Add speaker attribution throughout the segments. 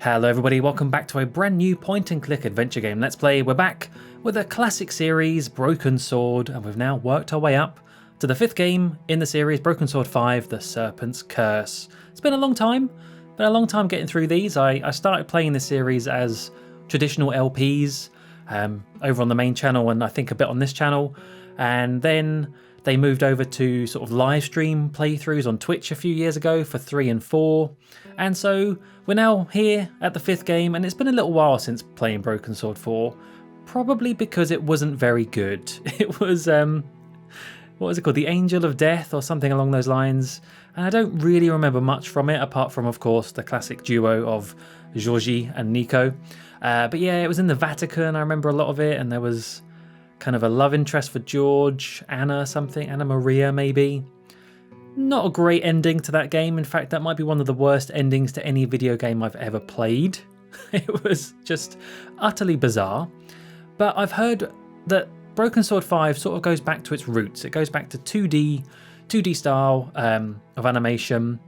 Speaker 1: Hello everybody, welcome back to a brand new point and click adventure game Let's Play. We're back with a classic series, Broken Sword, and we've now worked our way up to the 5th game in the series, Broken Sword 5, The Serpent's Curse. It's been a long time, getting through these. I started playing this series as traditional LPs over on the main channel and I think a bit on this channel, and then they moved over to sort of live stream playthroughs on Twitch a few years ago for 3 and 4, and so we're now here at the 5th game, and it's been a little while since playing Broken Sword 4, probably because it wasn't very good. It was, what was it called? The Angel of Death or something along those lines, and I don't really remember much from it, apart from, of course, the classic duo of George and Nico. But yeah, it was in the Vatican, I remember a lot of it, and there was kind of a love interest for George, Anna Maria maybe. Not a great ending to that game. In fact, that might be one of the worst endings to any video game I've ever played. It was just utterly bizarre. But I've heard that Broken Sword 5 sort of goes back to its roots. It goes back to 2D style of animation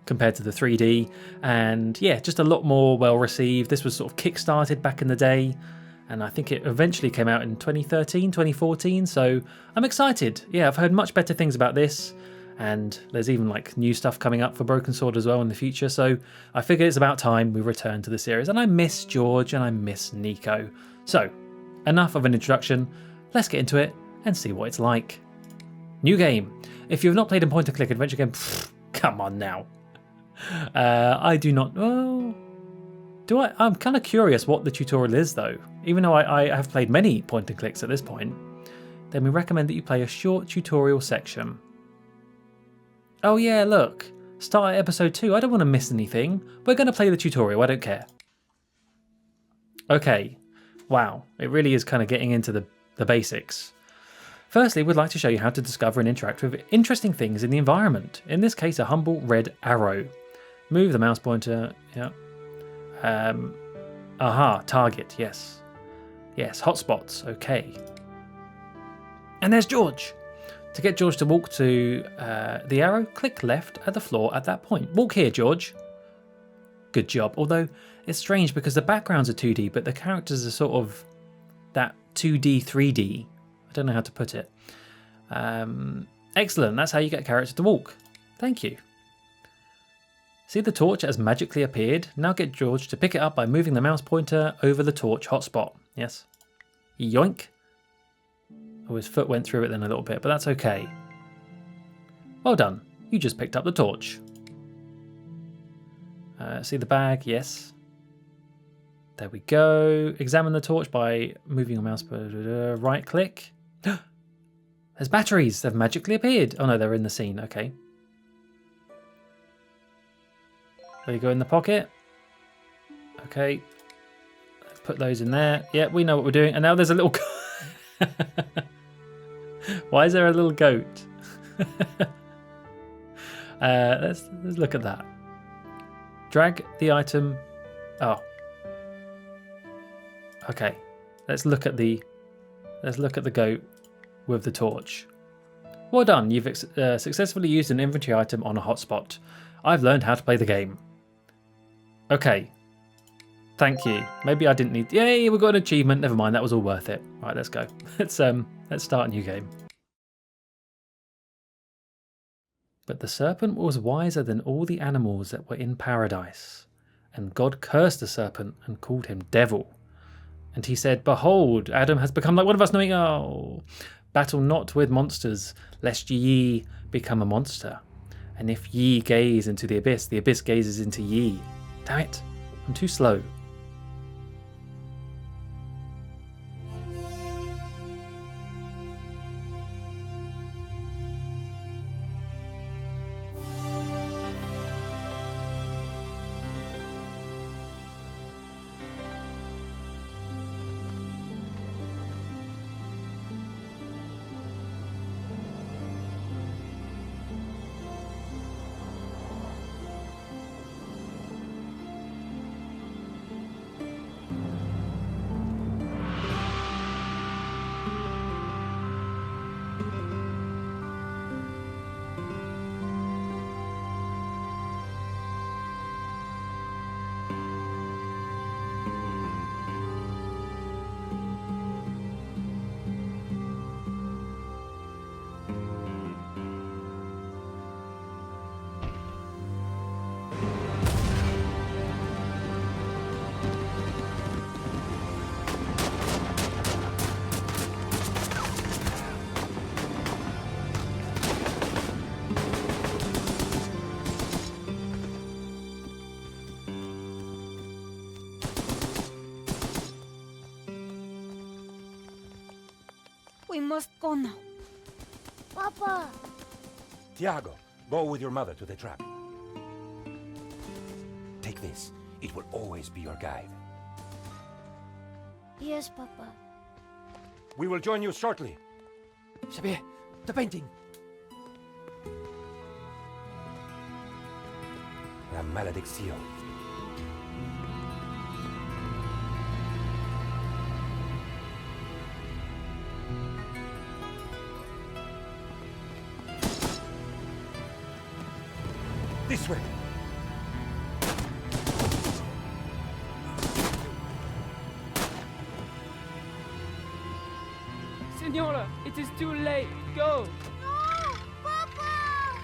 Speaker 1: compared to the 3D. And yeah, just a lot more well received. This was sort of kickstarted back in the day, and I think it eventually came out in 2013, 2014, so I'm excited. Yeah, I've heard much better things about this, and there's even like new stuff coming up for Broken Sword as well in the future, so I figured it's about time we return to the series, and I miss George and I miss Nico. So, enough of an introduction, let's get into it and see what it's like. New game. If you've not played a point-and-click adventure game, come on now. I do not... Oh, do I? I'm kind of curious what the tutorial is though. Even though I have played many point and clicks at this point, then we recommend that you play a short tutorial section. Oh yeah, look, start at episode 2. I don't want to miss anything. We're going to play the tutorial, I don't care. Okay, wow, it really is kind of getting into the basics. Firstly, we'd like to show you how to discover and interact with interesting things in the environment. In this case, a humble red arrow. Move the mouse pointer, yeah. Target, yes. Yes, hotspots, okay. And there's George. To get George to walk to the arrow, click left at the floor at that point. Walk here, George. Good job. Although, it's strange because the backgrounds are 2D, but the characters are sort of that 2D, 3D. I don't know how to put it. Excellent, that's how you get a character to walk. Thank you. See the torch has magically appeared? Now get George to pick it up by moving the mouse pointer over the torch hotspot. Yes. Yoink. Oh, his foot went through it then a little bit, but that's okay. Well done. You just picked up the torch. See the bag? Yes. There we go. Examine the torch by moving your mouse pointer. Right click. There's batteries. They've magically appeared. Oh no, they're in the scene. Okay. There you go, in the pocket. Okay. Let's put those in there. Yeah, we know what we're doing. And now there's a little... Why is there a little goat? Let's look at that. Drag the item. Oh. Okay. Let's look at the goat with the torch. Well done. You've successfully used an inventory item on a hotspot. I've learned how to play the game. Okay. Thank you. Maybe I didn't need... Yay, we got an achievement. Never mind, that was all worth it. Right, let's go. Let's start a new game. But the serpent was wiser than all the animals that were in paradise. And God cursed the serpent and called him devil. And he said, Behold, Adam has become like one of us, knowing, oh, battle not with monsters, lest ye become a monster. And if ye gaze into the abyss gazes into ye. Damn it, I'm too slow.
Speaker 2: We must go now.
Speaker 3: Papa!
Speaker 4: Tiago, go with your mother to the trap. Take this. It will always be your guide.
Speaker 3: Yes, Papa.
Speaker 4: We will join you shortly.
Speaker 5: Xavier, the painting.
Speaker 4: La Maledicció. This way.
Speaker 6: Signora, it is too late. Go!
Speaker 3: No! Papa!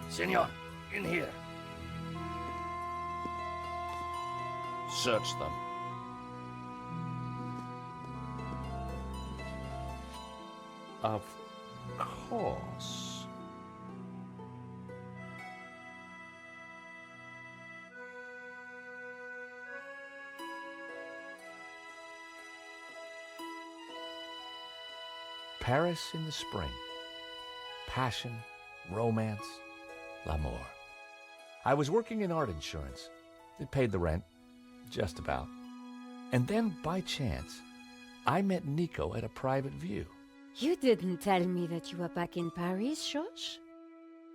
Speaker 4: Senor, in here.
Speaker 7: Search them. Of course. Paris in the spring. Passion, romance, l'amour. I was working in art insurance. It paid the rent, just about. And then, by chance, I met Nico at a private view.
Speaker 2: You didn't tell me that you were back in Paris, George?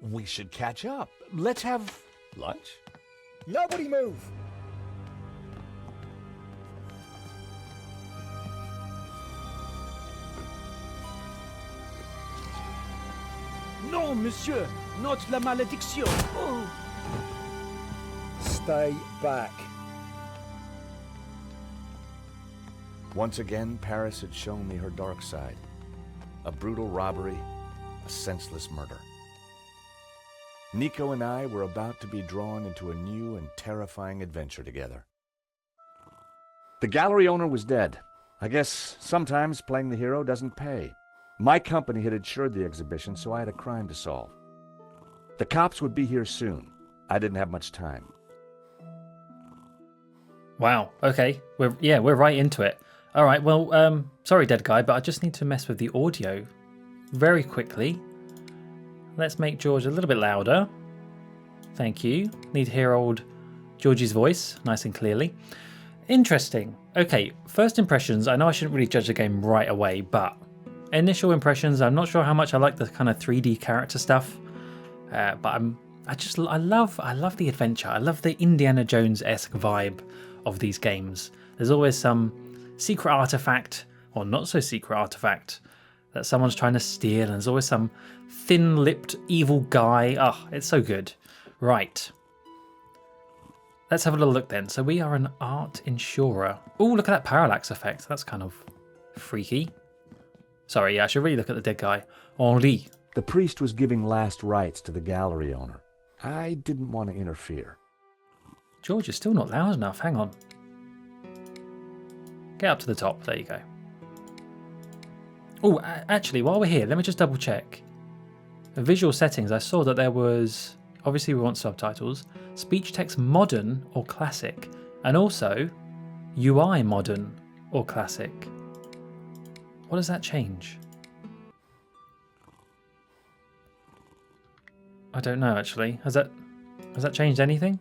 Speaker 7: We should catch up. Let's have lunch.
Speaker 5: Nobody move!
Speaker 8: Non, monsieur, not la maledicció. Oh.
Speaker 5: Stay back.
Speaker 7: Once again, Paris had shown me her dark side. A brutal robbery, a senseless murder. Nico and I were about to be drawn into a new and terrifying adventure together. The gallery owner was dead. I guess sometimes playing the hero doesn't pay. My company had insured the exhibition, so I had a crime to solve. The cops would be here soon. I didn't have much time.
Speaker 1: Wow. Okay. We're right into it. All right. Well, sorry, dead guy, but I just need to mess with the audio very quickly. Let's make George a little bit louder. Thank you. Need to hear old George's voice nice and clearly. Interesting. Okay. First impressions. I know I shouldn't really judge the game right away, but initial impressions. I'm not sure how much I like the kind of 3D character stuff, but I love the adventure. I love the Indiana Jones-esque vibe of these games. There's always some secret artifact, or not so secret artifact, that someone's trying to steal, and there's always some thin-lipped evil guy. Oh, it's so good. Right. Let's have a little look then. So we are an art insurer. Oh, look at that parallax effect. That's kind of freaky. Sorry, yeah, I should really look at the dead guy. Henri.
Speaker 7: The priest was giving last rites to the gallery owner. I didn't want to interfere.
Speaker 1: George is still not loud enough. Hang on. Get up to the top. There you go. Oh, actually, while we're here, let me just double check. The visual settings, I saw that there was... Obviously, we want subtitles. Speech text modern or classic. And also, UI modern or classic. What does that change? I don't know, actually. Has that changed anything?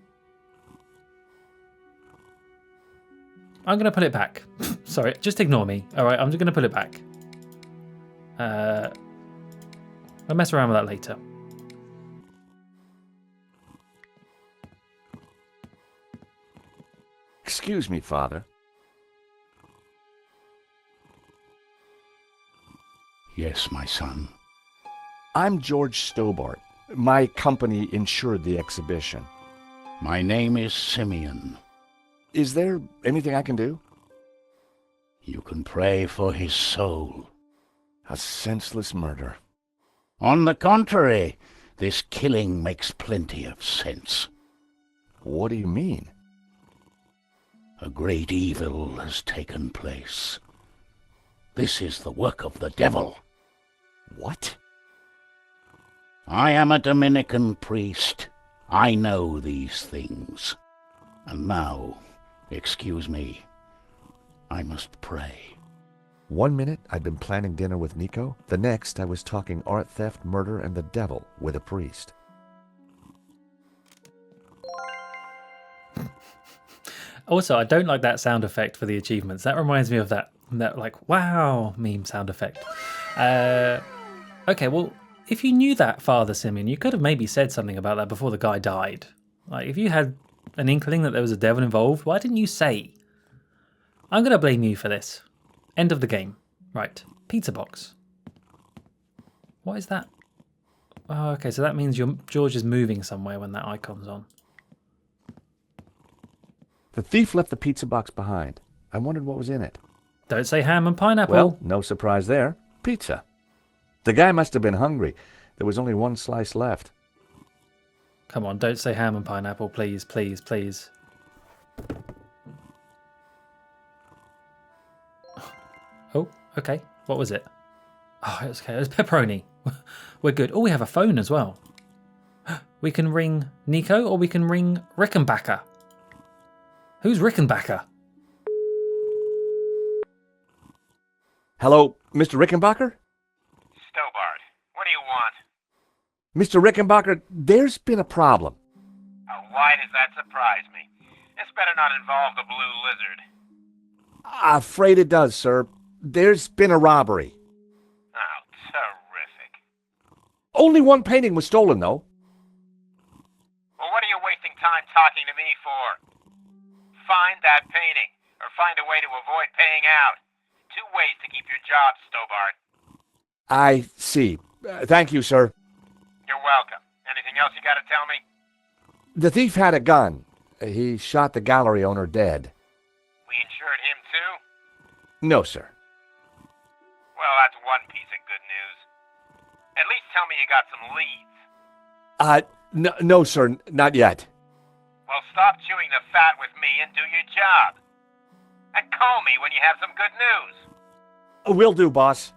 Speaker 1: I'm going to put it back. Sorry, just ignore me. All right, I'm just going to put it back. I'll mess around with that later.
Speaker 7: Excuse me, Father.
Speaker 9: Yes, my son.
Speaker 7: I'm George Stobbart. My company insured the exhibition.
Speaker 9: My name is Simeon.
Speaker 7: Is there anything I can do?
Speaker 9: You can pray for his soul.
Speaker 7: A senseless murder.
Speaker 9: On the contrary, this killing makes plenty of sense.
Speaker 7: What do you mean?
Speaker 9: A great evil has taken place. This is the work of the devil.
Speaker 7: What?
Speaker 9: I am a Dominican priest. I know these things. And now, excuse me, I must pray.
Speaker 7: 1 minute, I'd been planning dinner with Nico. The next, I was talking art theft, murder, and the devil with a priest.
Speaker 1: Also, I don't like that sound effect for the achievements. That reminds me of that like, wow meme sound effect. Okay, well, if you knew that, Father Simeon, you could have maybe said something about that before the guy died. Like, if you had an inkling that there was a devil involved, why didn't you say? I'm going to blame you for this. End of the game. Right. Pizza box. What is that? Oh, okay, so that means George is moving somewhere when that icon's on.
Speaker 7: The thief left the pizza box behind. I wondered what was in it.
Speaker 1: Don't say ham and pineapple.
Speaker 7: Well, no surprise there. Pizza. The guy must have been hungry. There was only one slice left.
Speaker 1: Come on, don't say ham and pineapple, please, please, please. Oh, okay. What was it? Oh, it was okay. It was pepperoni. We're good. Oh, we have a phone as well. We can ring Nico or we can ring Rickenbacker. Who's Rickenbacker?
Speaker 7: Hello, Mr. Rickenbacker?
Speaker 10: Stobbart, what do you want?
Speaker 7: Mr. Rickenbacker, there's been a problem.
Speaker 10: Why does that surprise me? This better not involve the Blue Lizard.
Speaker 7: Afraid it does, sir. There's been a robbery.
Speaker 10: Oh, terrific.
Speaker 7: Only one painting was stolen, though.
Speaker 10: Well, what are you wasting time talking to me for? Find that painting, or find a way to avoid paying out. 2 ways to keep your job, Stobbart.
Speaker 7: I see. Thank you, sir.
Speaker 10: You're welcome. Anything else you gotta tell me?
Speaker 7: The thief had a gun. He shot the gallery owner dead.
Speaker 10: We insured him too?
Speaker 7: No, sir.
Speaker 10: Well, that's one piece of good news. At least tell me you got some leads.
Speaker 7: No, sir, not yet.
Speaker 10: Well, stop chewing the fat with me and do your job. And call me when you have some good news.
Speaker 7: Will do, boss.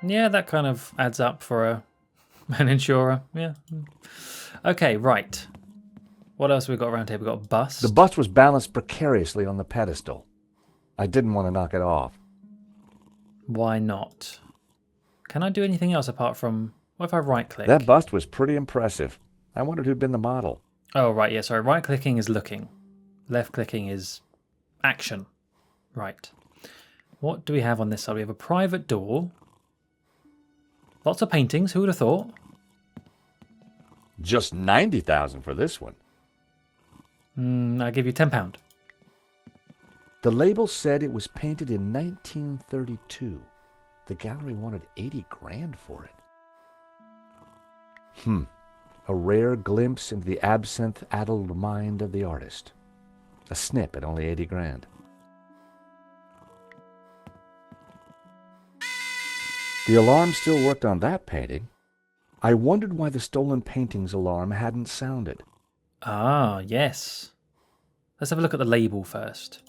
Speaker 1: Yeah, that kind of adds up for an insurer. Yeah. Okay, right. What else have we got around here? We've got a bust.
Speaker 7: The bust was balanced precariously on the pedestal. I didn't want to knock it off.
Speaker 1: Why not? Can I do anything else apart from... What if I right-click?
Speaker 7: That bust was pretty impressive. I wondered who'd been the model.
Speaker 1: Oh, right, yeah, sorry. Right-clicking is looking. Left-clicking is action. Right. What do we have on this side? We have a private door. Lots of paintings. Who would have thought?
Speaker 7: Just 90,000 for this one.
Speaker 1: I'll give you £10.
Speaker 7: The label said it was painted in 1932. The gallery wanted 80 grand for it. A rare glimpse into the absinthe-addled mind of the artist. A snip at only 80 grand. The alarm still worked on that painting. I wondered why the stolen painting's alarm hadn't sounded.
Speaker 1: Ah, yes. Let's have a look at the label first.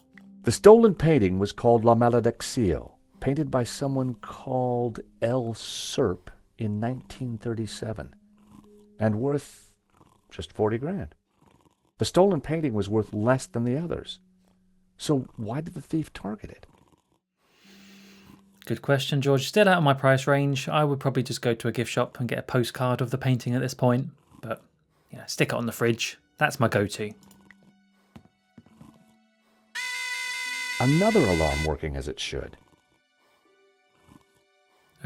Speaker 7: The stolen painting was called La Maledicció, painted by someone called L. Serp in 1937, and worth just 40 grand. The stolen painting was worth less than the others. So why did the thief target it?
Speaker 1: Good question, George. Still out of my price range. I would probably just go to a gift shop and get a postcard of the painting at this point. But, you know, stick it on the fridge. That's my go-to.
Speaker 7: Another alarm working as it should.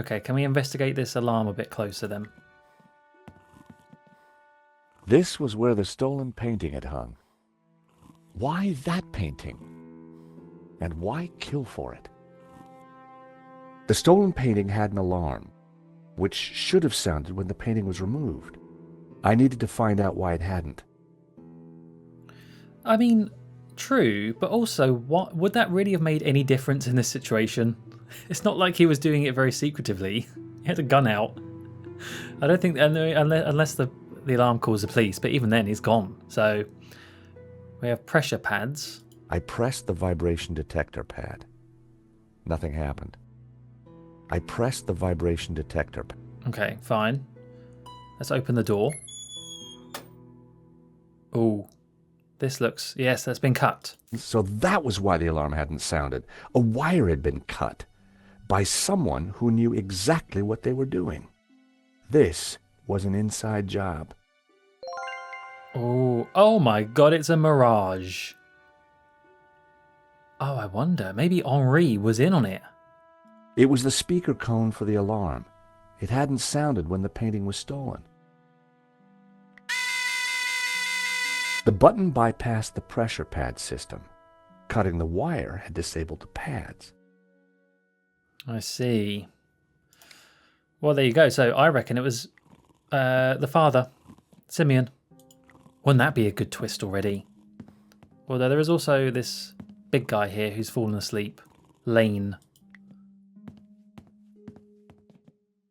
Speaker 1: Okay, can we investigate this alarm a bit closer then?
Speaker 7: This was where the stolen painting had hung. Why that painting? And why kill for it? The stolen painting had an alarm, which should have sounded when the painting was removed. I needed to find out why it hadn't.
Speaker 1: I mean, true, but also, what would that really have made any difference in this situation? It's not like he was doing it very secretively. He had a gun out. I don't think, unless the alarm calls the police, but even then he's gone. So we have pressure pads.
Speaker 7: I pressed the vibration detector pad. Nothing happened. I pressed the vibration detector pad.
Speaker 1: Okay, fine. Let's open the door. Oh, this looks... Yes, that's been cut.
Speaker 7: So that was why the alarm hadn't sounded. A wire had been cut by someone who knew exactly what they were doing. This was an inside job.
Speaker 1: Oh my god, it's a mirage. Oh, I wonder, maybe Henri was in on it.
Speaker 7: It was the speaker cone for the alarm. It hadn't sounded when the painting was stolen. The button bypassed the pressure pad system. Cutting the wire had disabled the pads.
Speaker 1: I see. Well, there you go. So I reckon it was the father, Simeon. Wouldn't that be a good twist already? Although there is also this big guy here who's fallen asleep. Lane.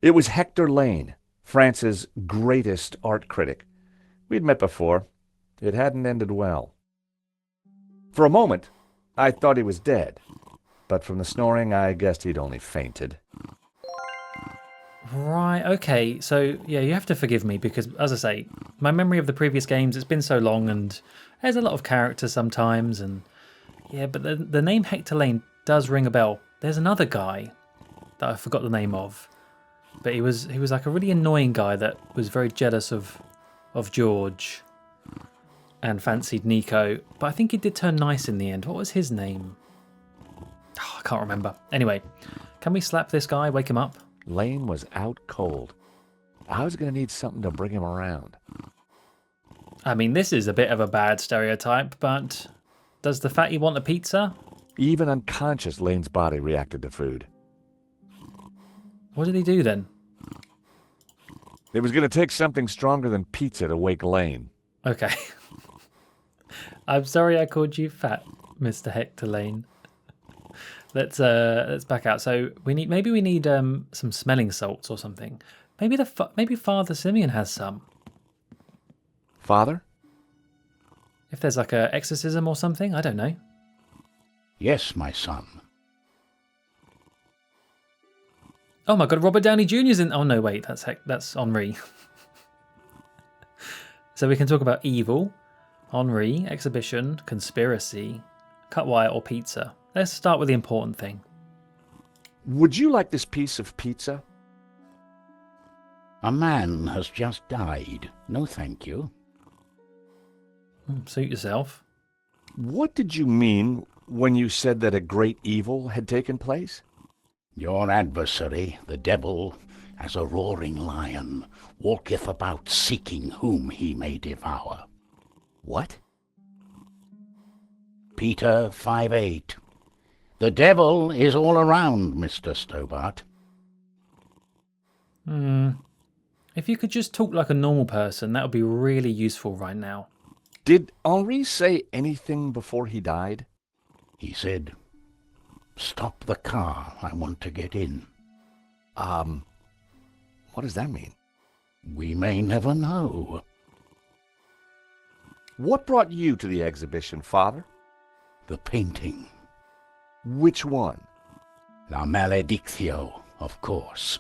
Speaker 7: It was Hector Lane, France's greatest art critic. We'd met before. It hadn't ended well. For a moment, I thought he was dead. But from the snoring, I guessed he'd only fainted.
Speaker 1: Right, okay. So, yeah, you have to forgive me because, as I say, my memory of the previous games, it's been so long and there's a lot of characters sometimes. And yeah, but the name Hector Lane does ring a bell. There's another guy that I forgot the name of. But he was like a really annoying guy that was very jealous of George and fancied Nico. But I think he did turn nice in the end. What was his name? Oh, I can't remember. Anyway, can we slap this guy, wake him up?
Speaker 7: Lane was out cold. I was going to need something to bring him around.
Speaker 1: I mean, this is a bit of a bad stereotype, but does the fatty want a pizza?
Speaker 7: Even unconscious, Lane's body reacted to food.
Speaker 1: What did he do then?
Speaker 7: It was going to take something stronger than pizza to wake Lane.
Speaker 1: Okay. I'm sorry I called you fat, Mr. Hector Lane. Let's back out. So maybe we need some smelling salts or something. Maybe Father Simeon has some.
Speaker 7: Father?
Speaker 1: If there's like a exorcism or something, I don't know.
Speaker 9: Yes, my son.
Speaker 1: Oh my god, Robert Downey Jr.'s in... Oh no, wait, that's Henri. So we can talk about evil, Henri, exhibition, conspiracy, cut wire or pizza. Let's start with the important thing.
Speaker 7: Would you like this piece of pizza?
Speaker 9: A man has just died. No, thank you.
Speaker 1: Suit yourself.
Speaker 7: What did you mean when you said that a great evil had taken place?
Speaker 9: Your adversary, the devil, as a roaring lion, walketh about seeking whom he may devour.
Speaker 7: What?
Speaker 9: Peter 5:8. The devil is all around, Mr. Stobbart.
Speaker 1: If you could just talk like a normal person, that would be really useful right now.
Speaker 7: Did Henri say anything before he died?
Speaker 9: He said, "Stop the car, I want to get in."
Speaker 7: What does that mean?
Speaker 9: We may never know.
Speaker 7: What brought you to the exhibition, Father?
Speaker 9: The painting.
Speaker 7: Which one?
Speaker 9: La Maledicció, of course.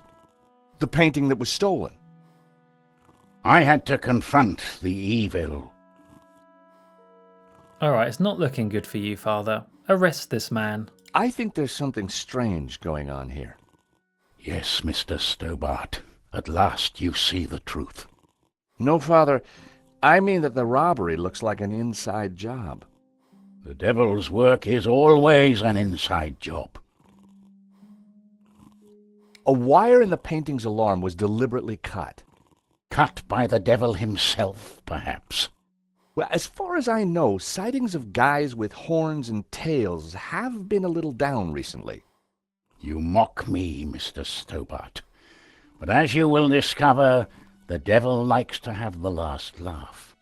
Speaker 7: The painting that was stolen?
Speaker 9: I had to confront the evil.
Speaker 1: Alright, it's not looking good for you, Father. Arrest this man.
Speaker 7: I think there's something strange going on here.
Speaker 9: Yes, Mr. Stobbart. At last you see the truth.
Speaker 7: No, Father. I mean that the robbery looks like an inside job.
Speaker 9: The devil's work is always an inside job.
Speaker 7: A wire in the painting's alarm was deliberately cut.
Speaker 9: Cut by the devil himself, perhaps.
Speaker 7: Well, as far as I know, sightings of guys with horns and tails have been a little down recently.
Speaker 9: You mock me, Mr. Stobbart. But as you will discover, the devil likes to have the last laugh.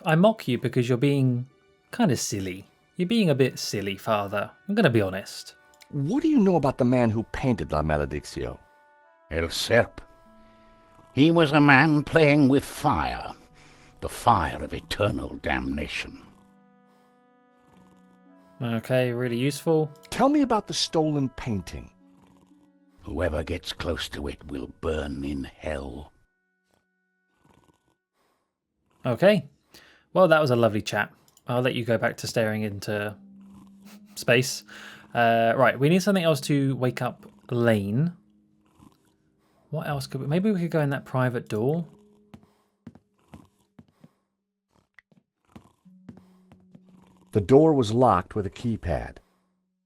Speaker 1: I mock you because you're being kind of silly. You're being a bit silly, Father. I'm going to be honest.
Speaker 7: What do you know about the man who painted La Maledicció?
Speaker 9: El Serpent. He was a man playing with fire. The fire of eternal damnation.
Speaker 1: Okay, really useful.
Speaker 7: Tell me about the stolen painting.
Speaker 9: Whoever gets close to it will burn in hell.
Speaker 1: Okay. Well, that was a lovely chat. I'll let you go back to staring into space. Right, we need something else to wake up Lane. What else could we... Maybe we could go in that private door.
Speaker 7: The door was locked with a keypad.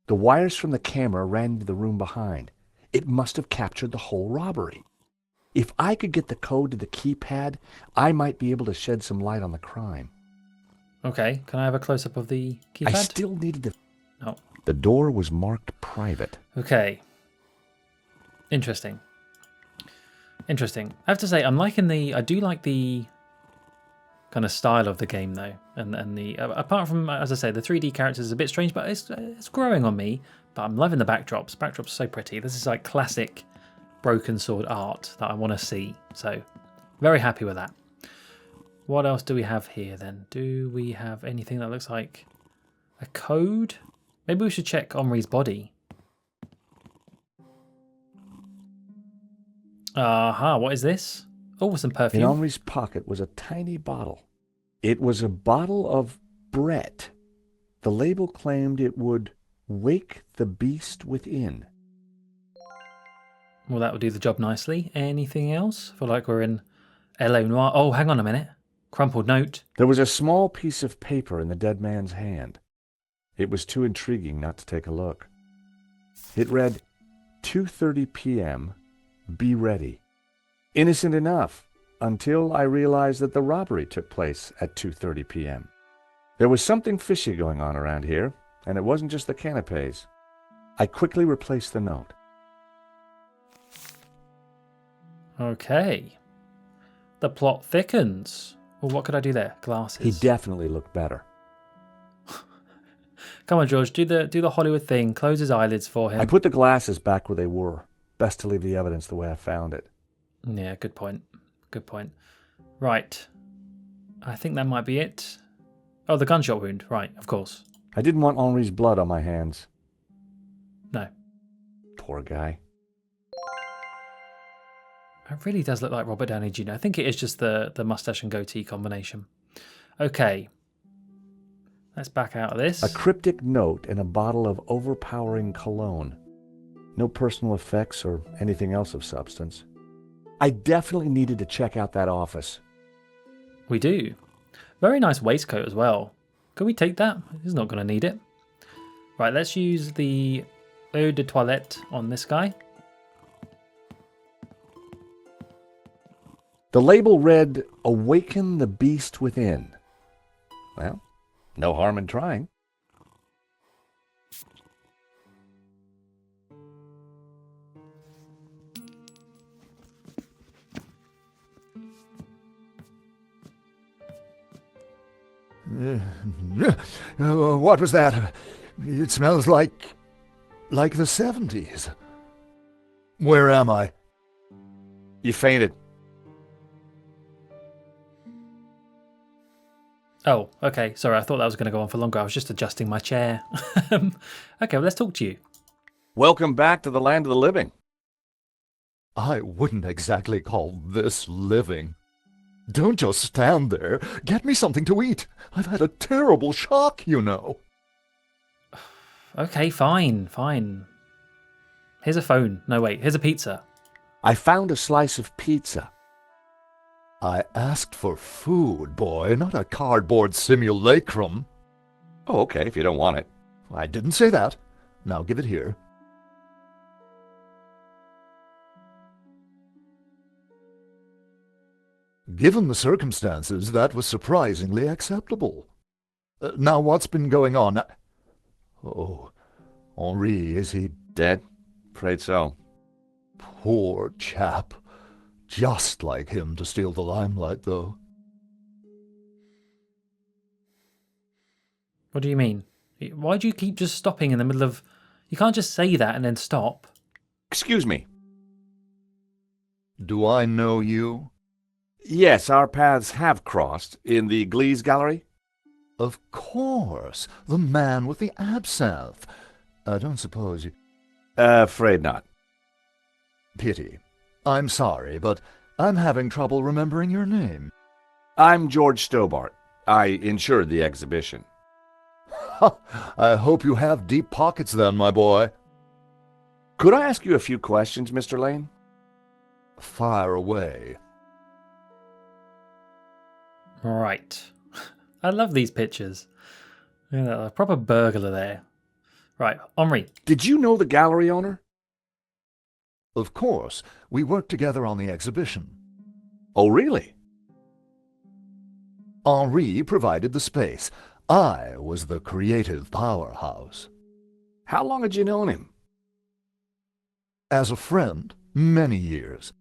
Speaker 7: The wires from the camera ran into the room behind. It must have captured the whole robbery. If I could get the code to the keypad, I might be able to shed some light on the crime.
Speaker 1: Okay, can I have a close-up of the keypad?
Speaker 7: I still needed to...
Speaker 1: Oh.
Speaker 7: The door was marked private.
Speaker 1: Okay. Interesting. Interesting. I have to say, I'm liking the... I do like the kind of style of the game, though. And the... apart from, as I say, the 3D characters is a bit strange, but it's growing on me. But I'm loving the backdrops. Backdrops are so pretty. This is like classic Broken Sword art that I want to see. So, very happy with that. What else do we have here, then? Do we have anything that looks like a code? Maybe we should check Omri's body. Aha, what is this? Oh, some perfume.
Speaker 7: In Omri's pocket was a tiny bottle. It was a bottle of Brett. The label claimed it would wake the beast within.
Speaker 1: Well, that would do the job nicely. Anything else? I feel like we're in L.A. Noir. Oh, hang on a minute. Crumpled note.
Speaker 7: There was a small piece of paper in the dead man's hand. It was too intriguing not to take a look. It read, 2:30 p.m., be ready. Innocent enough, until I realized that the robbery took place at 2:30 p.m. There was something fishy going on around here, and it wasn't just the canapes. I quickly replaced the note.
Speaker 1: Okay. The plot thickens. Well, what could I do there? Glasses.
Speaker 7: He definitely looked better.
Speaker 1: Come on, George. Do the Hollywood thing. Close his eyelids for him.
Speaker 7: I put the glasses back where they were. Best to leave the evidence the way I found it.
Speaker 1: Yeah, good point. Good point. Right. I think that might be it. Oh, the gunshot wound. Right, of course.
Speaker 7: I didn't want Henri's blood on my hands.
Speaker 1: No.
Speaker 7: Poor guy.
Speaker 1: It really does look like Robert Downey Jr. I think it is just the mustache and goatee combination. Okay. Let's back out of this.
Speaker 7: A cryptic note and a bottle of overpowering cologne. No personal effects or anything else of substance. I definitely needed to check out that office.
Speaker 1: We do. Very nice waistcoat as well. Can we take that? He's not going to need it. Right, let's use the eau de toilette on this guy.
Speaker 7: The label read, Awaken the Beast Within. Well, no harm in trying.
Speaker 11: What was that? It smells like the 70s. Where am I?
Speaker 7: You fainted.
Speaker 1: Oh, okay. Sorry, I thought that was going to go on for longer. I was just adjusting my chair. Okay, well, let's talk to you.
Speaker 7: Welcome back to the land of the living.
Speaker 11: I wouldn't exactly call this living. Don't just stand there. Get me something to eat. I've had a terrible shock, you know.
Speaker 1: Okay, fine. Here's a phone. No, wait. Here's a pizza.
Speaker 7: I found a slice of pizza.
Speaker 11: I asked for food, boy, not a cardboard simulacrum.
Speaker 7: Oh, okay, if you don't want it.
Speaker 11: I didn't say that. Now give it here. Given the circumstances, that was surprisingly acceptable. Now, what's been going on? Oh, Henri, is he
Speaker 7: dead? Afraid so.
Speaker 11: Poor chap. Just like him to steal the limelight, though.
Speaker 1: What do you mean? Why do you keep just stopping in the middle of... You can't just say that and then stop.
Speaker 7: Excuse me.
Speaker 11: Do I know you?
Speaker 7: Yes, our paths have crossed in the Glees Gallery.
Speaker 11: Of course. The man with the absinthe. I don't suppose you...
Speaker 7: Afraid not.
Speaker 11: Pity. I'm sorry, but I'm having trouble remembering your name.
Speaker 7: I'm George Stobbart. I insured the exhibition.
Speaker 11: I hope you have deep pockets then, my boy.
Speaker 7: Could I ask you a few questions, Mr. Lane?
Speaker 11: Fire away.
Speaker 1: Right. I love these pictures. Yeah, a proper burglar there. Right, Henri.
Speaker 7: Did you know the gallery owner?
Speaker 11: Of course. We worked together on the exhibition.
Speaker 7: Oh, really?
Speaker 11: Henri provided the space. I was the creative powerhouse.
Speaker 7: How long had you known him?
Speaker 11: As a friend, many years.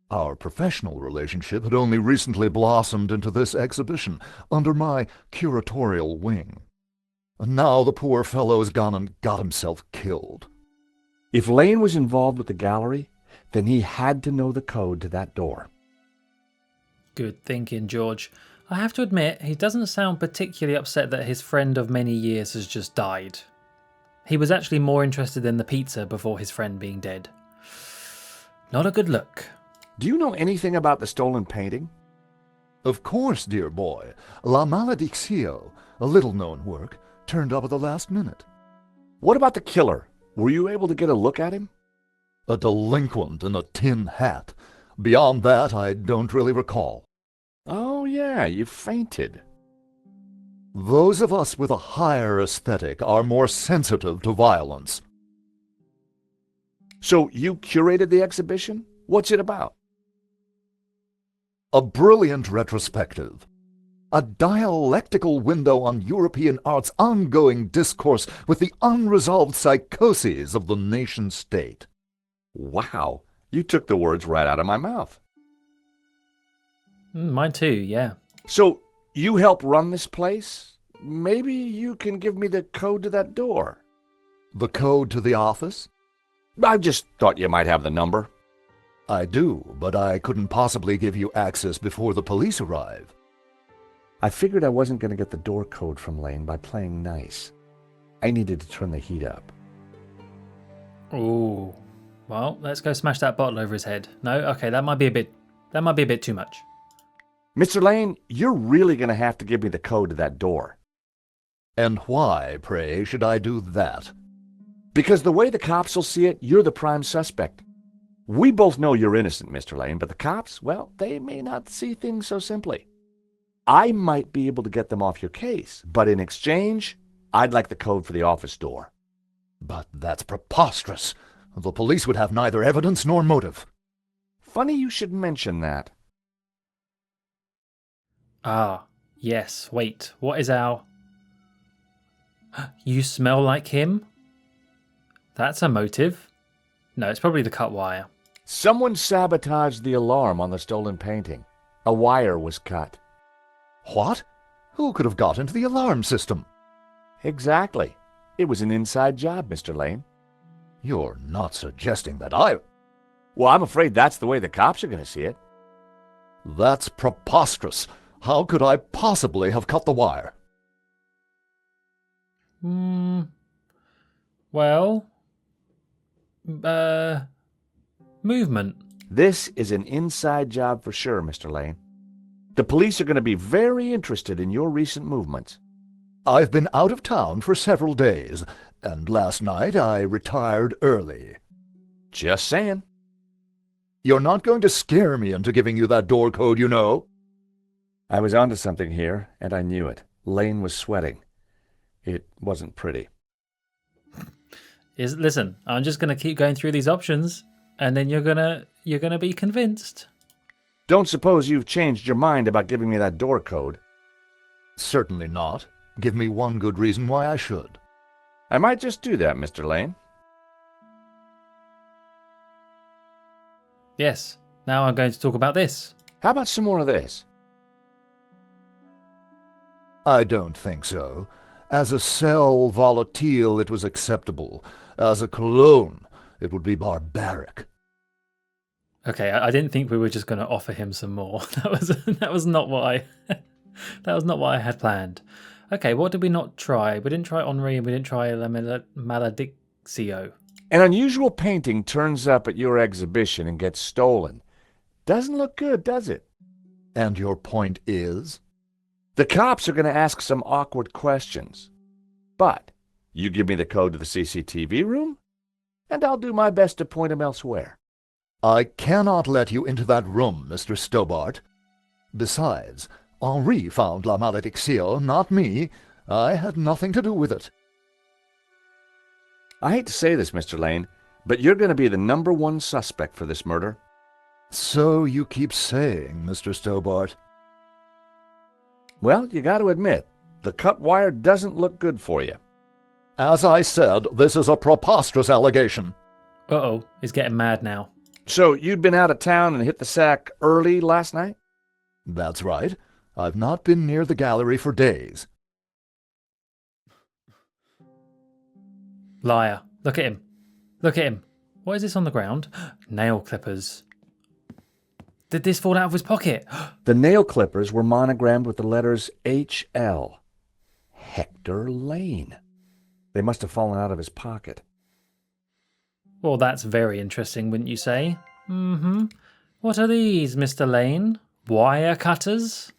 Speaker 11: Our professional relationship had only recently blossomed into this exhibition, under my curatorial wing. And now the poor fellow has gone and got himself killed.
Speaker 7: If Lane was involved with the gallery, then he had to know the code to that door.
Speaker 1: Good thinking, George. I have to admit, he doesn't sound particularly upset that his friend of many years has just died. He was actually more interested in the pizza before his friend being dead. Not a good look.
Speaker 7: Do you know anything about the stolen painting?
Speaker 11: Of course, dear boy. La Maledicció, a little-known work, turned up at the last minute.
Speaker 7: What about the killer? Were you able to get a look at him?
Speaker 11: A delinquent in a tin hat. Beyond that, I don't really recall.
Speaker 7: Oh, yeah, you fainted.
Speaker 11: Those of us with a higher aesthetic are more sensitive to violence.
Speaker 7: So you curated the exhibition? What's it about?
Speaker 11: A brilliant retrospective. A dialectical window on European art's ongoing discourse with the unresolved psychoses of the nation-state.
Speaker 7: Wow, you took the words right out of my mouth.
Speaker 1: Mine too, yeah.
Speaker 7: So, you help run this place? Maybe you can give me the code to that door.
Speaker 11: The code to the office?
Speaker 7: I just thought you might have the number.
Speaker 11: I do, but I couldn't possibly give you access before the police arrive.
Speaker 7: I figured I wasn't going to get the door code from Lane by playing nice. I needed to turn the heat up.
Speaker 1: Ooh. Well, let's go smash that bottle over his head. No? Okay, that might be a bit too much.
Speaker 7: Mr. Lane, you're really going to have to give me the code to that door.
Speaker 11: And why, pray, should I do that?
Speaker 7: Because the way the cops will see it, you're the prime suspect. We both know you're innocent, Mr. Lane, but the cops, well, they may not see things so simply. I might be able to get them off your case, but in exchange, I'd like the code for the office door.
Speaker 11: But that's preposterous. The police would have neither evidence nor motive.
Speaker 7: Funny you should mention that.
Speaker 1: Ah, yes, wait, what is our... You smell like him? That's a motive. No, it's probably the cut wire.
Speaker 7: Someone sabotaged the alarm on the stolen painting. A wire was cut.
Speaker 11: What? Who could have got into the alarm system?
Speaker 7: Exactly. It was an inside job, Mr. Lane.
Speaker 11: You're not suggesting that I...
Speaker 7: Well, I'm afraid that's the way the cops are going to see it.
Speaker 11: That's preposterous. How could I possibly have cut the wire?
Speaker 1: Well... movement.
Speaker 7: This is an inside job for sure, Mr. Lane. The police are going to be very interested in your recent movements.
Speaker 11: I've been out of town for several days, and last night I retired early.
Speaker 7: Just saying.
Speaker 11: You're not going to scare me into giving you that door code, you know.
Speaker 7: I was onto something here, and I knew it. Lane was sweating. It wasn't pretty.
Speaker 1: Listen, I'm just going to keep going through these options, and then you're gonna be convinced.
Speaker 7: Don't suppose you've changed your mind about giving me that door code?
Speaker 11: Certainly not. Give me one good reason why I should.
Speaker 7: I might just do that, Mr. Lane.
Speaker 1: Yes. Now I'm going to talk about this.
Speaker 7: How about some more of this?
Speaker 11: I don't think so. As a sel volatile, it was acceptable. As a cologne, it would be barbaric.
Speaker 1: Okay, I didn't think we were just going to offer him some more. That was not what I that was not what I had planned. Okay, what did we not try? We didn't try Henri and we didn't try La Maledicció.
Speaker 7: An unusual painting turns up at your exhibition and gets stolen. Doesn't look good, does it?
Speaker 11: And your point is?
Speaker 7: The cops are going to ask some awkward questions. But you give me the code to the CCTV room, and I'll do my best to point them elsewhere.
Speaker 11: I cannot let you into that room, Mr. Stobbart. Besides, Henri found La Maledicció, not me. I had nothing to do with it.
Speaker 7: I hate to say this, Mr. Lane, but you're going to be the #1 suspect for this murder.
Speaker 11: So you keep saying, Mr. Stobbart.
Speaker 7: Well, you got to admit, the cut wire doesn't look good for you.
Speaker 11: As I said, this is a preposterous allegation.
Speaker 1: Uh-oh, he's getting mad now.
Speaker 7: So you'd been out of town and hit the sack early last night?
Speaker 11: That's right. I've not been near the gallery for days.
Speaker 1: Liar. Look at him. Look at him. What is this on the ground? Nail clippers. Did this fall out of his pocket?
Speaker 7: The nail clippers were monogrammed with the letters HL. Hector Lane. They must have fallen out of his pocket.
Speaker 1: Well, that's very interesting, wouldn't you say? Mm-hmm. What are these, Mr. Lane? Wire cutters?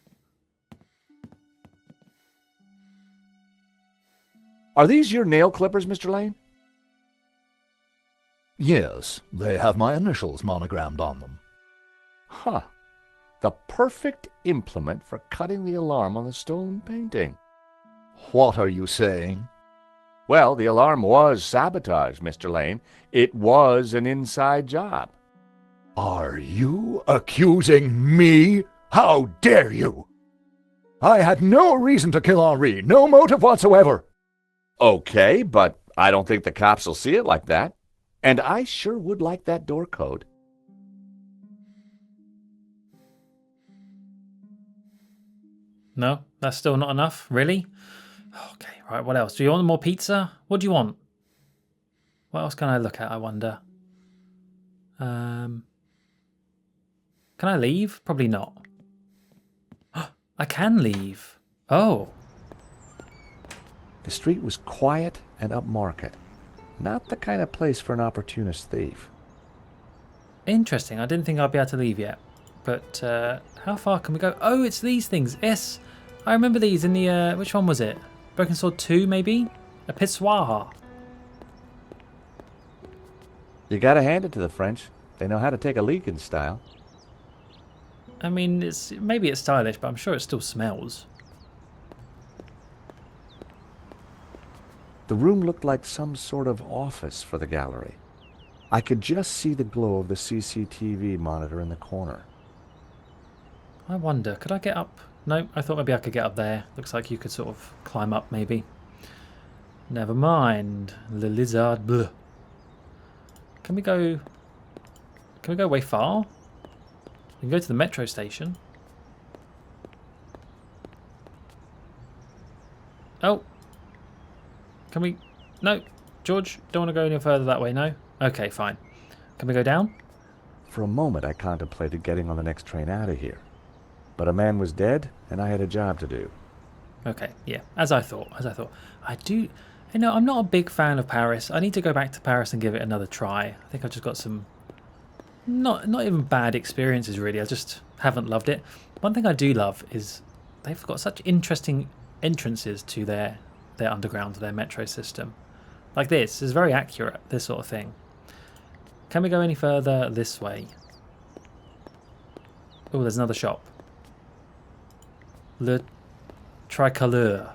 Speaker 7: Are these your nail clippers, Mr. Lane?
Speaker 11: Yes, they have my initials monogrammed on them.
Speaker 7: Huh. The perfect implement for cutting the alarm on the stolen painting.
Speaker 11: What are you saying?
Speaker 7: Well, the alarm was sabotage, Mr. Lane. It was an inside job.
Speaker 11: Are you accusing me? How dare you? I had no reason to kill Henri, no motive whatsoever.
Speaker 7: Okay, but I don't think the cops will see it like that. And I sure would like that door code.
Speaker 1: No, that's still not enough? Really? Okay, right, what else? Do you want more pizza? What do you want? What else can I look at, I wonder? Can I leave? Probably not. I can leave. Oh.
Speaker 7: The street was quiet and upmarket. Not the kind of place for an opportunist thief.
Speaker 1: Interesting. I didn't think I'd be able to leave yet. But how far can we go? Oh, it's these things. Yes. I remember these in the... which one was it? Broken Sword 2, maybe? A pissoir.
Speaker 7: You gotta hand it to the French. They know how to take a leak in style.
Speaker 1: I mean, maybe it's stylish, but I'm sure it still smells.
Speaker 7: The room looked like some sort of office for the gallery. I could just see the glow of the CCTV monitor in the corner.
Speaker 1: I wonder, could I get up? No, I thought maybe I could get up there. Looks like you could sort of climb up, maybe. Never mind. Le lizard. Bleh. Can we go way far? We can go to the metro station. Oh. Can we... No. George, don't want to go any further that way, no? Okay, fine. Can we go down?
Speaker 7: For a moment, I contemplated getting on the next train out of here. But a man was dead, and I had a job to do.
Speaker 1: Okay, yeah. As I thought. I do... You know, I'm not a big fan of Paris. I need to go back to Paris and give it another try. I think I've just got some... Not even bad experiences, really. I just haven't loved it. One thing I do love is they've got such interesting entrances to their underground, their metro system. Like this is very accurate, this sort of thing. Can we go any further this way? Oh, there's another shop. Le Tricolore.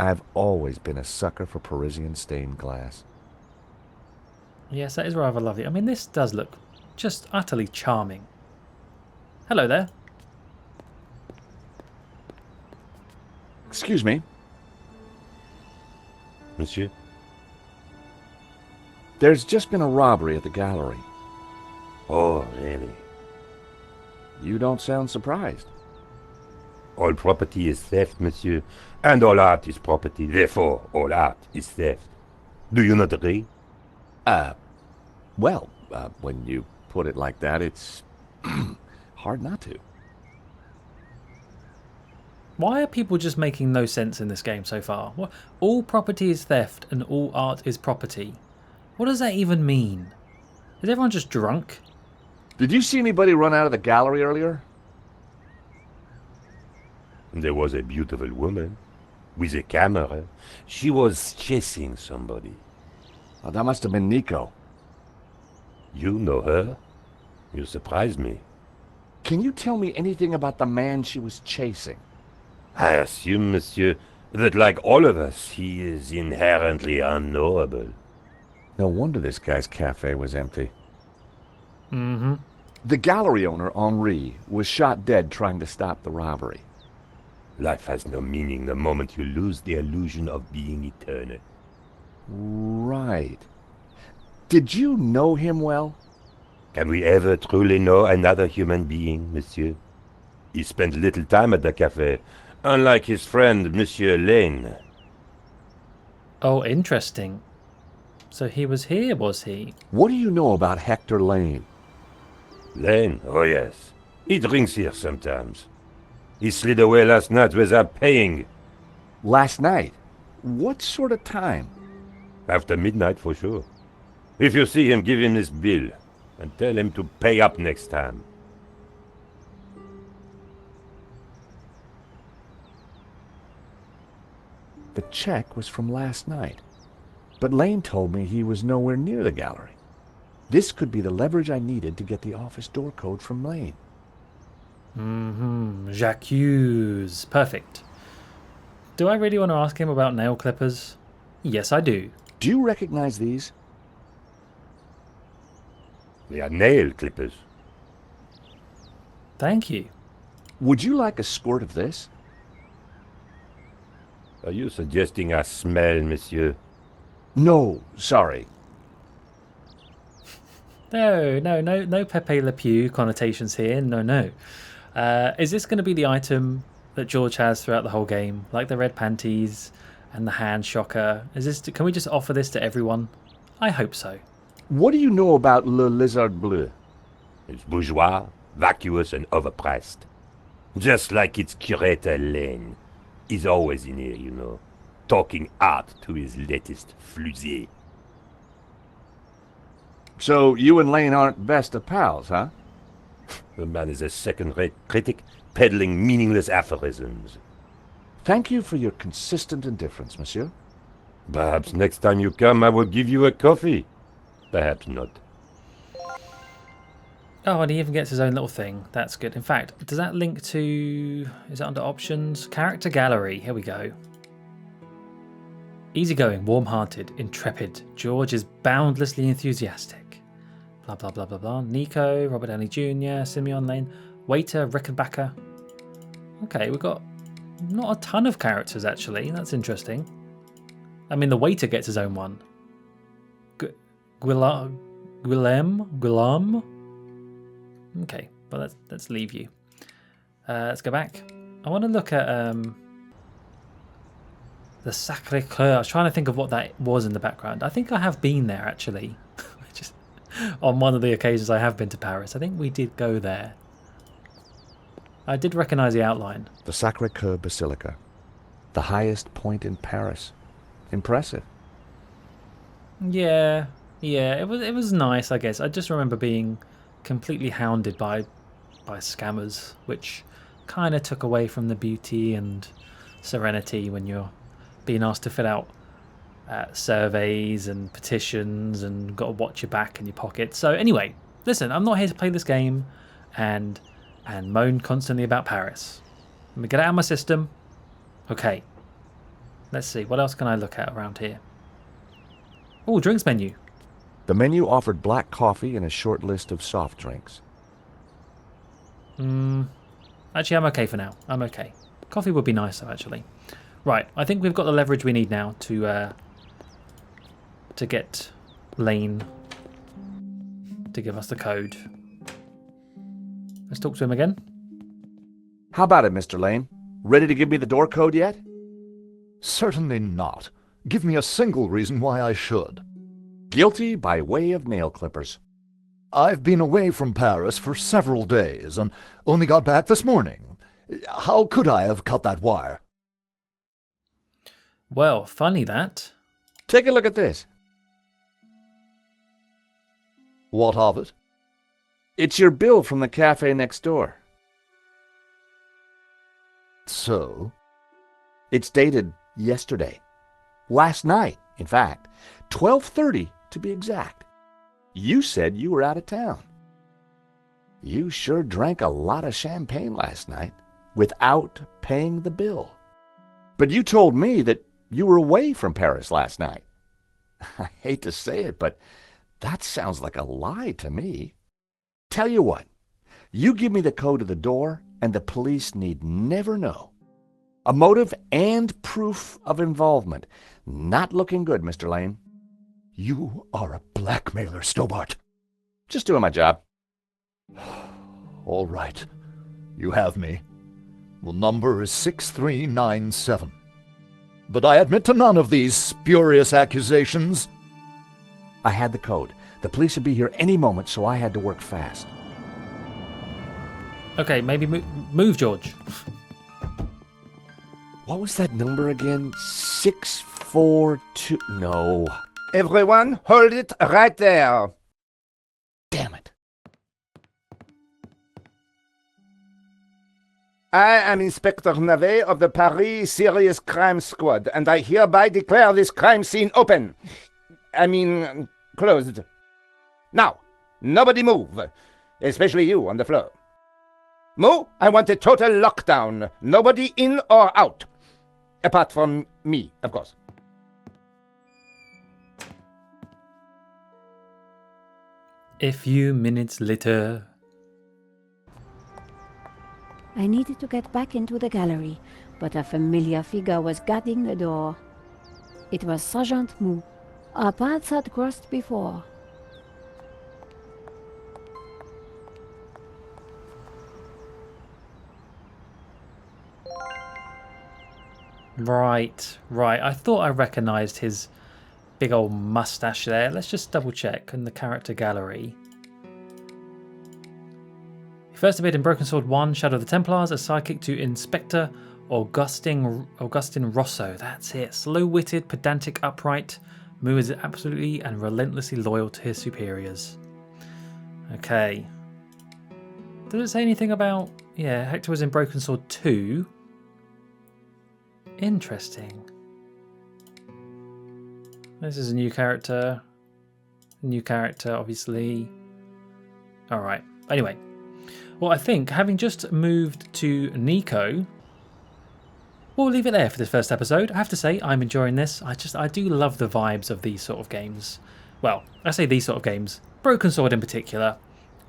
Speaker 7: I've always been a sucker for Parisian stained glass.
Speaker 1: Yes, that is rather lovely. I mean, this does look just utterly charming. Hello there.
Speaker 7: Excuse me.
Speaker 4: Monsieur?
Speaker 7: There's just been a robbery at the gallery.
Speaker 4: Oh, really?
Speaker 7: You don't sound surprised.
Speaker 4: All property is theft, monsieur. And all art is property. Therefore, all art is theft. Do you not agree?
Speaker 7: Well, when you put it like that, it's hard not to.
Speaker 1: Why are people just making no sense in this game so far? What? All property is theft and all art is property. What does that even mean? Is everyone just drunk?
Speaker 7: Did you see anybody run out of the gallery earlier?
Speaker 4: There was a beautiful woman with a camera. She was chasing somebody.
Speaker 7: Oh, that must have been Nico.
Speaker 4: You know her? You surprised me.
Speaker 7: Can you tell me anything about the man she was chasing?
Speaker 4: I assume, monsieur, that like all of us, he is inherently unknowable.
Speaker 7: No wonder this guy's cafe was empty.
Speaker 1: Mm-hmm.
Speaker 7: The gallery owner, Henri, was shot dead trying to stop the robbery.
Speaker 4: Life has no meaning the moment you lose the illusion of being eternal.
Speaker 7: Right. Did you know him well?
Speaker 4: Can we ever truly know another human being, monsieur? He spent little time at the cafe, unlike his friend, Monsieur Lane.
Speaker 1: Oh, interesting. So he was here, was he?
Speaker 7: What do you know about Hector Lane?
Speaker 4: Lane? Oh, yes. He drinks here sometimes. He slid away last night without paying.
Speaker 7: Last night? What sort of time?
Speaker 4: After midnight, for sure. If you see him, give him this bill, and tell him to pay up next time.
Speaker 7: The check was from last night. But Lane told me he was nowhere near the gallery. This could be the leverage I needed to get the office door code from Lane.
Speaker 1: Mm-hmm. J'accuse. Perfect. Do I really want to ask him about nail clippers? Yes, I do.
Speaker 7: Do you recognize these?
Speaker 4: They are nail clippers.
Speaker 1: Thank you.
Speaker 7: Would you like a squirt of this?
Speaker 4: Are you suggesting I smell, monsieur?
Speaker 7: No, sorry.
Speaker 1: No Pepe Le Pew connotations here. No. Is this going to be the item that George has throughout the whole game? Like the red panties and the hand shocker? Can we just offer this to everyone? I hope so.
Speaker 7: What do you know about Le Lizard Bleu?
Speaker 4: It's bourgeois, vacuous, and overpriced. Just like its curator Lane. He's always in here, you know, talking art to his latest flusée.
Speaker 7: So you and Lane aren't best of pals, huh?
Speaker 4: The man is a second-rate critic, peddling meaningless aphorisms.
Speaker 7: Thank you for your consistent indifference, monsieur.
Speaker 4: Perhaps next time you come, I will give you a coffee. Perhaps not.
Speaker 1: Oh, and he even gets his own little thing. That's good. In fact, does that link to... Is it under options? Character gallery. Here we go. Easygoing, warm-hearted, intrepid. George is boundlessly enthusiastic. Blah, blah, blah, blah, blah. Nico, Robert Downey Jr., Simeon Lane, waiter, Rickenbacker. Okay, we've got not a ton of characters, actually. That's interesting. I mean, the waiter gets his own one. Guillaume? Okay, well, let's leave you. Let's go back. I want to look at the Sacré-Cœur. I was trying to think of what that was in the background. I think I have been there, actually. Just on one of the occasions I have been to Paris. I think we did go there. I did recognise the outline.
Speaker 7: The Sacré-Cœur Basilica. The highest point in Paris. Impressive.
Speaker 1: Yeah, it was nice, I guess. I just remember being completely hounded by scammers, which kind of took away from the beauty and serenity when you're being asked to fill out surveys and petitions and got to watch your back and your pocket. So anyway, listen, I'm not here to play this game and moan constantly about Paris. Let me get it out of my system. Okay, let's see, what else can I look at around here? Oh, drinks menu.
Speaker 7: The menu offered black coffee and a short list of soft drinks.
Speaker 1: Actually, I'm okay for now. I'm okay. Coffee would be nice, though, actually. Right, I think we've got the leverage we need now to get Lane to give us the code. Let's talk to him again.
Speaker 7: How about it, Mr. Lane? Ready to give me the door code yet?
Speaker 11: Certainly not. Give me a single reason why I should.
Speaker 7: Guilty by way of nail clippers.
Speaker 11: I've been away from Paris for several days and only got back this morning. How could I have cut that wire?
Speaker 1: Well, funny that.
Speaker 7: Take a look at this.
Speaker 11: What of it?
Speaker 7: It's your bill from the cafe next door.
Speaker 11: So?
Speaker 7: It's dated yesterday. Last night, in fact. 12:30 to be exact. You said you were out of town. You sure drank a lot of champagne last night without paying the bill. But you told me that you were away from Paris last night. I hate to say it, but that sounds like a lie to me. Tell you what, you give me the code to the door, and the police need never know. A motive and proof of involvement. Not looking good, Mr. Lane.
Speaker 11: You are a blackmailer, Stobbart.
Speaker 7: Just doing my job.
Speaker 11: All right. You have me. The number is 6397. But I admit to none of these spurious accusations.
Speaker 7: I had the code. The police would be here any moment, so I had to work fast.
Speaker 1: Okay, maybe move, George.
Speaker 7: What was that number again? 642... No.
Speaker 5: Everyone, hold it right there.
Speaker 7: Damn it.
Speaker 5: I am Inspector Navet of the Paris Serious Crime Squad, and I hereby declare this crime scene open. Closed. Now, nobody move, especially you on the floor. Mo, I want a total lockdown. Nobody in or out. Apart from me, of course.
Speaker 1: A few minutes later.
Speaker 2: I needed to get back into the gallery, but a familiar figure was guarding the door. It was Sergeant Mou. Our paths had crossed before.
Speaker 1: Right. I thought I recognised his big old mustache there. Let's just double check in the character gallery. He first appeared in Broken Sword 1, Shadow of the Templars, as sidekick to Inspector Augustin Rosso. That's it. Slow-witted, pedantic, upright. Mu is absolutely and relentlessly loyal to his superiors. Okay. Does it say anything about... Yeah, Hector was in Broken Sword 2. Interesting. This is a new character. New character, obviously. Alright. Anyway. Well, I think, having just moved to Nico, we'll leave it there for this first episode. I have to say, I'm enjoying this. I do love the vibes of these sort of games. Well, I say these sort of games. Broken Sword in particular.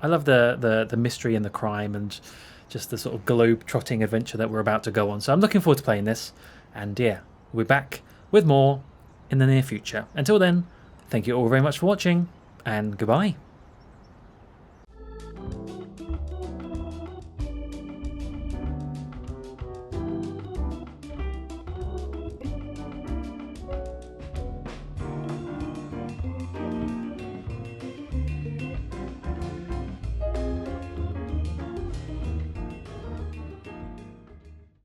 Speaker 1: I love the mystery and the crime and just the sort of globe-trotting adventure that we're about to go on. So I'm looking forward to playing this. And yeah, we're back with more in the near future. Until then, thank you all very much for watching, and goodbye.